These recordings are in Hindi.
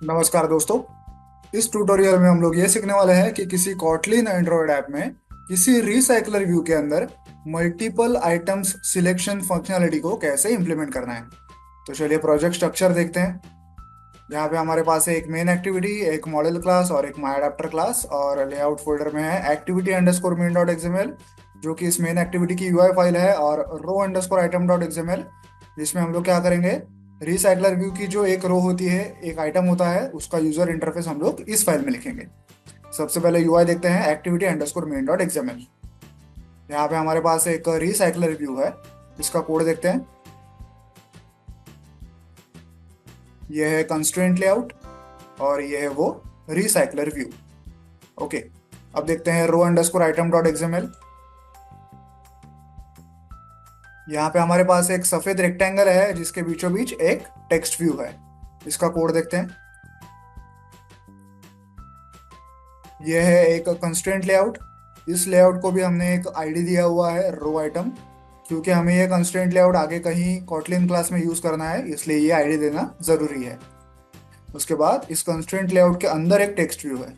नमस्कार दोस्तों। इस ट्यूटोरियल में हम लोग ये सीखने वाले हैं कि किसी कॉटलिन एंड्रॉयड ऐप में किसी रिसाइकलर व्यू के अंदर मल्टीपल आइटम्स सिलेक्शन फंक्शनैलिटी को कैसे इंप्लीमेंट करना है। तो चलिए प्रोजेक्ट स्ट्रक्चर देखते हैं। यहाँ पे हमारे पास है एक मेन एक्टिविटी, एक मॉडल क्लास और एक माई अडेप्टर क्लास, और लेआउट फोल्डर में है activity underscore main dot XML जो कि इस मेन एक्टिविटी की यूआई फाइल है, और रो अंडरस्कोर आइटम डॉट एक्सएमएल जिसमें हम लोग क्या करेंगे, रिसाइकलर व्यू की जो एक रो होती है, एक आइटम होता है, उसका यूजर इंटरफेस हम लोग इस फाइल में लिखेंगे। सबसे पहले यूआई देखते हैं, activity underscore main dot XML. यहाँ पे हमारे पास एक रिसाइकलर व्यू है, इसका कोड देखते हैं। यह है कंस्ट्रेंट लेआउट और ये है वो रिसाइकलर व्यू। ओके, अब देखते हैं रो अंडरस्कोर आइटम डॉट एक्सएमएल। यहाँ पे हमारे पास एक सफेद रेक्टेंगल है जिसके बीचों बीच एक टेक्स्ट व्यू है, इसका कोड देखते हैं। यह है एक कंस्ट्रेंट लेआउट। इस लेआउट को भी हमने एक आईडी दिया हुआ है, रो आइटम, क्योंकि हमें यह कंस्ट्रेंट लेआउट आगे कहीं कॉटलिन क्लास में यूज करना है, इसलिए ये आईडी देना जरूरी है। उसके बाद इस कंस्ट्रेंट लेआउट के अंदर एक टेक्स्ट व्यू है।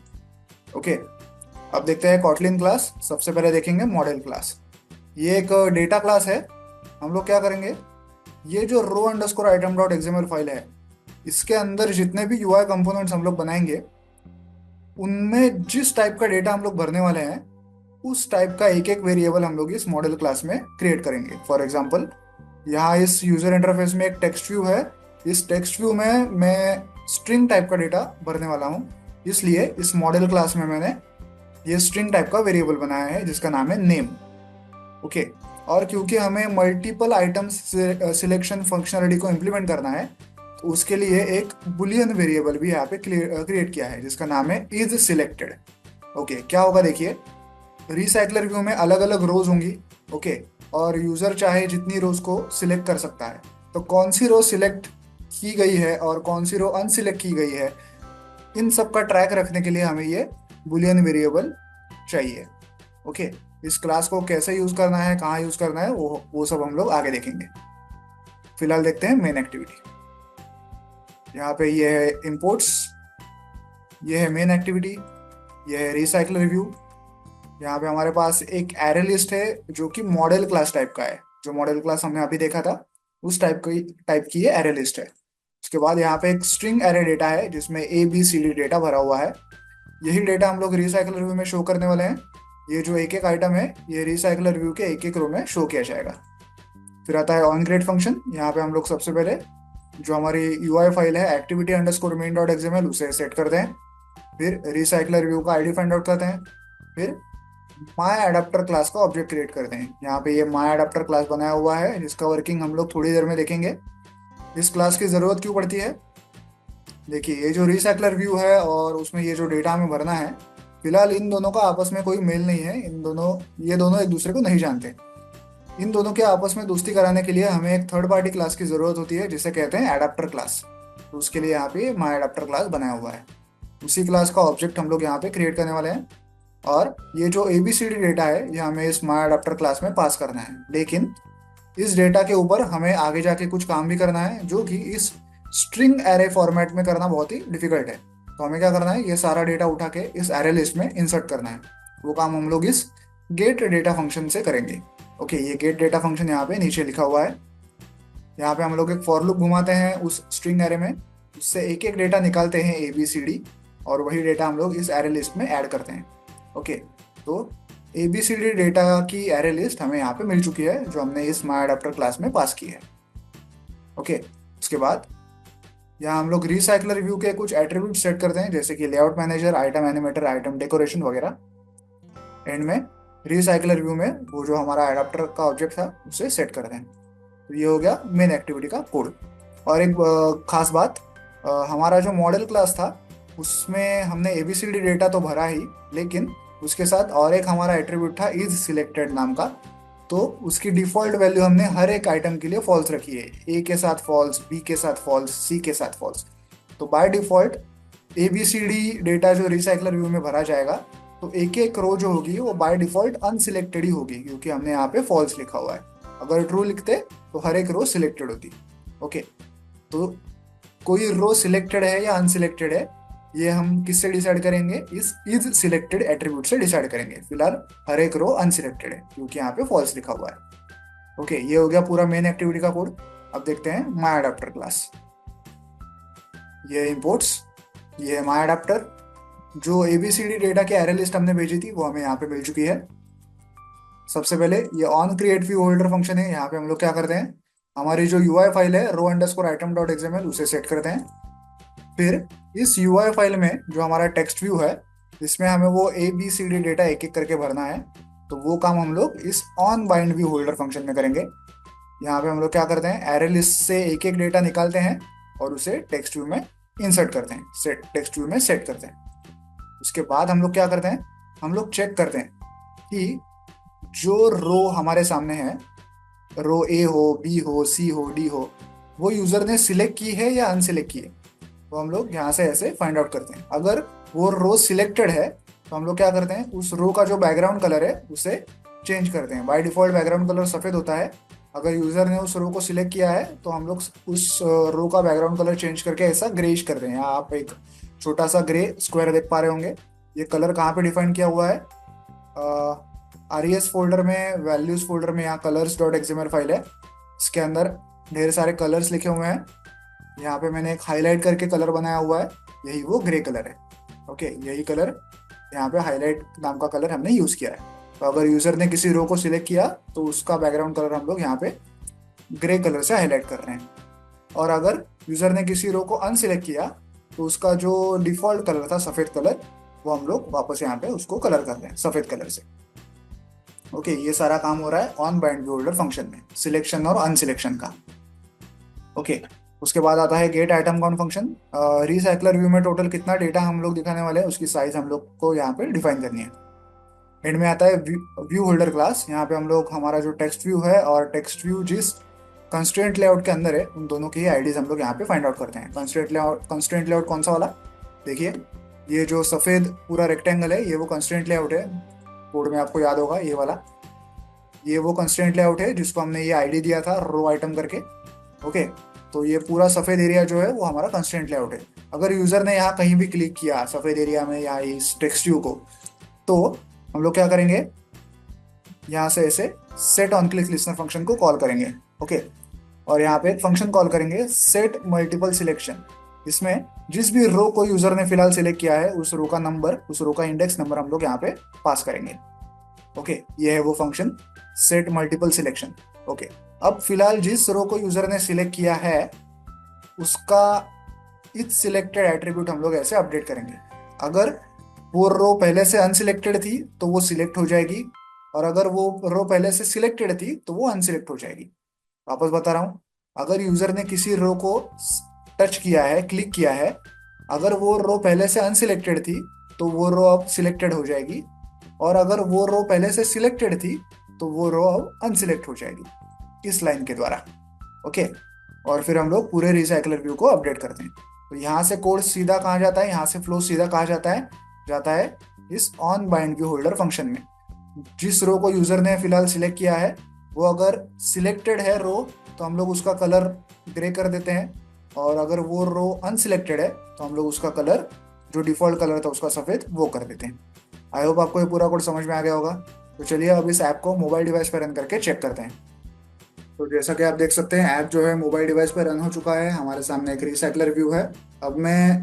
ओके, अब देखते हैं कॉटलिन क्लास। सबसे पहले देखेंगे मॉडल क्लास। ये एक डेटा क्लास है। हम लोग क्या करेंगे, ये जो row underscore item dot XML file है, इसके अंदर जितने भी यूआई कंपोनेंट्स हम लोग बनाएंगे, उनमें जिस टाइप का डेटा हम लोग भरने वाले हैं, उस टाइप का एक एक वेरिएबल हम लोग इस मॉडल क्लास में क्रिएट करेंगे। फॉर एग्जांपल, यहाँ इस यूजर इंटरफेस में एक टेक्स्ट व्यू है। इस टेक्स्ट व्यू में मैं स्ट्रिंग टाइप का डेटा भरने वाला हूँ, इसलिए इस मॉडल क्लास में मैंने ये स्ट्रिंग टाइप का वेरिएबल बनाया है जिसका नाम है नेम। ओके, और क्योंकि हमें मल्टीपल आइटम्स सिलेक्शन फंक्शनलिटी को इम्प्लीमेंट करना है, तो उसके लिए एक बुलियन वेरिएबल भी यहाँ पे क्रिएट किया है जिसका नाम है इज सिलेक्टेड। ओके, क्या होगा देखिए, रिसाइकलर व्यू में अलग अलग रोज होंगी। ओके, और यूजर चाहे जितनी रोज को सिलेक्ट कर सकता है। तो कौन सी रो सिलेक्ट की गई है और कौन सी रो अनसिलेक्ट की गई है, इन सब का ट्रैक रखने के लिए हमें ये बुलियन वेरिएबल चाहिए। ओके, इस क्लास को कैसे यूज करना है, कहाँ यूज करना है, वो सब हम लोग आगे देखेंगे। फिलहाल देखते हैं मेन एक्टिविटी। यहाँ पे ये है इंपोर्ट्स, ये है मेन एक्टिविटी, ये है रिसाइकल रिव्यू। यहाँ पे हमारे पास एक एरे लिस्ट है जो कि मॉडल क्लास टाइप का है। जो मॉडल क्लास हमने अभी देखा था, उस टाइप की ये एरे लिस्ट है। उसके बाद यहाँ पे एक स्ट्रिंग एरे डेटा है जिसमें ABCD डेटा भरा हुआ है। यही डेटा हम लोग रिसाइकल रिव्यू में शो करने वाले हैं। ये जो एक एक आइटम है, ये रिसाइकलर रिव्यू के एक एक रो में शो किया जाएगा। फिर आता है ऑन क्रिएट फंक्शन। यहाँ पे हम लोग सबसे पहले जो हमारी यूआई फाइल है activity underscore main dot XML, उसे सेट करते हैं। फिर रिसाइकलर व्यू का आईडी फाइंड आउट करते हैं। फिर माई अडेप्टर क्लास का ऑब्जेक्ट क्रिएट करते हैं। यहाँ पे ये माई अडेप्टर क्लास बनाया हुआ है जिसका वर्किंग हम लोग थोड़ी देर में देखेंगे। इस क्लास की जरूरत क्यों पड़ती है, देखिए, ये जो रिसाइकलर व्यू है और उसमें ये जो डेटा हमें भरना है, फिलहाल इन दोनों का आपस में कोई मेल नहीं है। ये दोनों एक दूसरे को नहीं जानते। इन दोनों के आपस में दोस्ती कराने के लिए हमें एक थर्ड पार्टी क्लास की जरूरत होती है जिसे कहते हैं एडाप्टर क्लास। तो उसके लिए यहाँ पे माई एडाप्टर क्लास बनाया हुआ है। उसी क्लास का ऑब्जेक्ट हम लोग यहाँ पे क्रिएट करने वाले हैं, और ये जो ABCD डेटा है ये हमें इस माई एडाप्टर क्लास में पास करना है। लेकिन इस डेटा के ऊपर हमें आगे जाके कुछ काम भी करना है जो कि इस स्ट्रिंग एरे फॉर्मेट में करना बहुत ही डिफिकल्ट है। तो हमें क्या करना है, ये सारा डेटा उठा के इस एरे लिस्ट में इंसर्ट करना है। वो काम हम लोग इस गेट डेटा फंक्शन से करेंगे। ओके, ये गेट डेटा फंक्शन यहाँ पे नीचे लिखा हुआ है। यहाँ पे हम लोग एक फॉर लूप घुमाते हैं उस स्ट्रिंग एरे में, उससे एक एक डेटा निकालते हैं ABCD, और वही डेटा हम लोग इस एरे लिस्ट में ऐड करते हैं। ओके, तो ABCD डेटा की एरे लिस्ट हमें यहाँ पे मिल चुकी है जो हमने इस माई अडेप्टर क्लास में पास की है। ओके, उसके बाद यहाँ हम लोग रिसाइकलर व्यू के कुछ एट्रीब्यूट सेट करते हैं जैसे कि layout manager, item animator, item decoration वगैरह। एंड में रिसाइकलर व्यू में वो जो हमारा एडाप्टर का ऑब्जेक्ट था उसे सेट करते हैं। तो ये हो गया मेन एक्टिविटी का कोड। और एक खास बात, हमारा जो मॉडल क्लास था उसमें हमने ABCD डेटा तो भरा ही, लेकिन उसके साथ और एक हमारा एट्रीब्यूट था इज सिलेक्टेड नाम का। तो उसकी डिफॉल्ट वैल्यू हमने हर एक आइटम के लिए फॉल्स रखी है। A के साथ फॉल्स, B के साथ फॉल्स, C के साथ फॉल्स। तो बाय डिफॉल्ट ABCD डेटा जो रिसाइकलर व्यू में भरा जाएगा, तो एक एक रो जो होगी वो बाय डिफॉल्ट अनसिलेक्टेड ही होगी, क्योंकि हमने यहाँ पे फॉल्स लिखा हुआ है। अगर ट्रू लिखते तो हर एक रो सिलेक्टेड होती। ओके, तो कोई रो सिलेक्टेड है या अनसिलेक्टेड है, ये हम किससे डिसाइड करेंगे, इस इज सिलेक्टेड एट्रीब्यूट से डिसाइड करेंगे। फिलहाल हर एक रो अनसिलेक्टेड है क्योंकि यहाँ पे फॉल्स लिखा हुआ है। ओके, ये हो गया पूरा मेन एक्टिविटी का कोड। अब देखते हैं माई अडाप्टर क्लास। ये इंपोर्ट्स, ये है माई अडाप्टर। जो एबीसीडी डेटा के एरे लिस्ट हमने भेजी थी वो हमें यहाँ पे मिल चुकी है। सबसे पहले ये on create view holder function है, यहाँ पे हम लोग क्या करते हैं, हमारी जो यूआई फाइल है रो अंडरस्कोर आइटम डॉट एक्सएमएल उसे सेट करते हैं। फिर इस यूआई फाइल में जो हमारा टेक्स्ट व्यू है, इसमें हमें वो A B C D data एक एक करके भरना है। तो वो काम हम लोग इस on bind view holder function में करेंगे। यहाँ पे हम लोग क्या करते हैं, एरे लिस्ट से एक एक डेटा निकालते हैं और उसे टेक्स्ट व्यू में इंसर्ट करते हैं, सेट टेक्स्ट व्यू में सेट करते हैं। उसके बाद हम लोग क्या करते हैं, हम लोग चेक करते हैं कि जो रो हमारे सामने है, रो ए हो, बी हो, सी हो, डी हो, वो यूजर ने सिलेक्ट की है या अनसिलेक्ट की है। तो हम लोग यहाँ से ऐसे फाइंड आउट करते हैं। अगर वो रो सिलेक्टेड है तो हम लोग क्या करते हैं, उस रो का जो बैकग्राउंड कलर है उसे चेंज करते हैं। बाय डिफॉल्ट बैकग्राउंड कलर सफ़ेद होता है। अगर यूजर ने उस रो को सिलेक्ट किया है तो हम लोग उस रो का बैकग्राउंड कलर चेंज करके ऐसा ग्रेइश करते हैं। यहाँ आप एक छोटा सा ग्रे स्क्वायर देख पा रहे होंगे। ये कलर कहाँ पे डिफाइन किया हुआ है, RES फोल्डर में, वैल्यूज फोल्डर में, यहाँ कलर्स डॉट एक्सएमएल फाइल है। इसके अंदर ढेर सारे कलर्स लिखे हुए हैं। यहाँ पे मैंने एक हाईलाइट करके कलर बनाया हुआ है, यही वो ग्रे कलर है। ओके, यही कलर यहाँ पे हाईलाइट नाम का कलर हमने यूज किया है। तो अगर यूजर ने किसी रो को सिलेक्ट किया तो उसका बैकग्राउंड कलर हम लोग यहाँ पे ग्रे कलर से हाईलाइट कर रहे हैं। और अगर यूजर ने किसी रो को अनसिलेक्ट किया तो उसका जो डिफॉल्ट कलर था सफेद कलर, वो हम लोग वापस यहाँ पे उसको कलर कर रहे हैं सफेद कलर से। ओके, ये सारा काम हो रहा है on bind view holder function में, सिलेक्शन और अनसिलेक्शन का। ओके, उसके बाद आता है gate item count function. Recycler view में टोटल कितना डेटा हम लोग दिखाने वाले हैं उसकी साइज हम लोग को यहाँ पे डिफाइन करनी है। एंड में आता है व्यू होल्डर क्लास। यहाँ पे हम लोग हमारा जो टेक्स्ट व्यू है और टेक्स्ट व्यू जिस कंस्ट्रेंट लेआउट के अंदर है उन दोनों की ही आईडीज हम लोग यहाँ पे फाइंड आउट करते हैं। कंस्ट्रेंट लेआउट कौन सा वाला, देखिए ये जो सफ़ेद पूरा रेक्टेंगल है ये वो कंस्ट्रेंट लेआउट है। कोड में आपको याद होगा ये वाला, ये वो कंस्ट्रेंट लेआउट है जिसको हमने ये आईडी दिया था रो आइटम करके। ओके, तो ये पूरा सफ़ेद एरिया जो है वो हमारा कंस्ट्रेंट लेआउट है। अगर यूज़र ने यहाँ कहीं भी क्लिक किया सफ़ेद एरिया में या इस टेक्स्ट व्यू को, तो हम लोग क्या करेंगे, यहाँ से ऐसे set on click listener function को कॉल करेंगे। ओके, और यहाँ पे एक फंक्शन कॉल करेंगे सेट मल्टीपल सिलेक्शन। इसमें जिस भी रो को यूजर ने फिलहाल सिलेक्ट किया है उस रो का नंबर, उस रो का इंडेक्स नंबर हम लोग यहाँ पे पास करेंगे। ओके, ये है वो function set multiple selection. Okay, अब फिलहाल जिस रो को यूजर ने सिलेक्ट किया है उसका इच सिलेक्टेड एट्रीब्यूट हम लोग ऐसे अपडेट करेंगे। अगर वो रो पहले से अनसिलेक्टेड थी तो वो सिलेक्ट हो जाएगी, और अगर वो रो पहले से सिलेक्टेड थी तो वो अनसिलेक्ट हो जाएगी। वापस बता रहा हूँ, अगर यूजर ने किसी रो को टच किया है, क्लिक किया है, अगर वो रो पहले से अनसिलेक्टेड थी तो वो रो अब सिलेक्टेड हो जाएगी, और अगर वो रो पहले से सिलेक्टेड थी तो वो रो अब अनसिलेक्ट हो जाएगी इस लाइन के द्वारा। ओके, और फिर हम लोग पूरे रिसाइकलर व्यू को अपडेट करते हैं। तो यहाँ से कोड सीधा कहाँ जाता है, यहाँ से फ्लो सीधा कहाँ जाता है इस on bind view holder function में। जिस रो को यूजर ने फिलहाल सिलेक्ट किया है वो अगर सिलेक्टेड है रो तो हम लोग उसका कलर ग्रे कर देते हैं, और अगर वो रो अनसिलेक्टेड है तो हम लोग उसका कलर जो डिफॉल्ट कलर था उसका सफ़ेद वो कर देते हैं। आई होप आपको ये पूरा कोड समझ में आ गया होगा। तो चलिए अब इस ऐप को मोबाइल डिवाइस पर रन करके चेक करते हैं। तो जैसा कि आप देख सकते हैं ऐप जो है मोबाइल डिवाइस पर रन हो चुका है। हमारे सामने एक रिसाइकलर व्यू है। अब मैं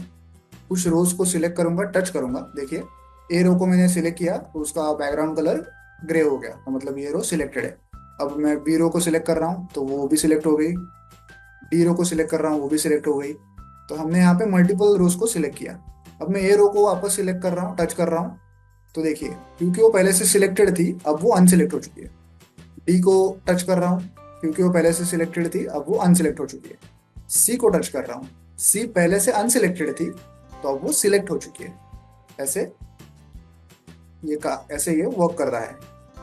कुछ रोज को सिलेक्ट करूंगा, टच करूंगा। देखिए ए रो को मैंने सिलेक्ट किया तो उसका बैकग्राउंड कलर ग्रे हो गया, तो मतलब ये रो सिलेक्टेड है। अब मैं बी रो को सिलेक्ट कर रहा हूँ तो वो भी सिलेक्ट हो गई, डी रो को सिलेक्ट कर रहा हूँ वो भी सिलेक्ट हो गई। तो हमने यहाँ पे मल्टीपल रोज को सिलेक्ट किया। अब मैं ए रो को वापस सिलेक्ट कर रहा हूँ, टच कर रहा हूँ, तो देखिए क्योंकि वो पहले से सिलेक्टेड थी अब वो अनसिलेक्ट हो चुकी है। डी को टच कर रहा हूँ क्योंकि वो पहले से सिलेक्टेड थी अब वो अनसिलेक्ट हो चुकी है। सी को टच कर रहा हूँ, सी पहले से अनसिलेक्टेड थी तो अब वो सिलेक्ट हो चुकी है। ऐसे ऐसे ये वर्क कर रहा है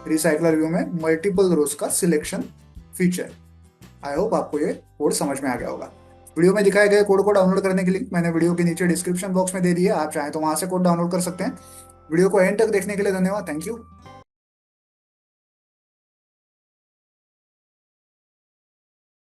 रिसाइकलर व्यू में मल्टीपल रोज का सिलेक्शन फीचर। आई होप आपको ये कोड समझ में आ गया होगा। वीडियो में दिखाए गए कोड को डाउनलोड करने की लिंक मैंने वीडियो के नीचे डिस्क्रिप्शन बॉक्स में दे दी है। आप चाहें तो वहां से कोड डाउनलोड कर सकते हैं। वीडियो को एंड तक देखने के लिए धन्यवाद। Thank you.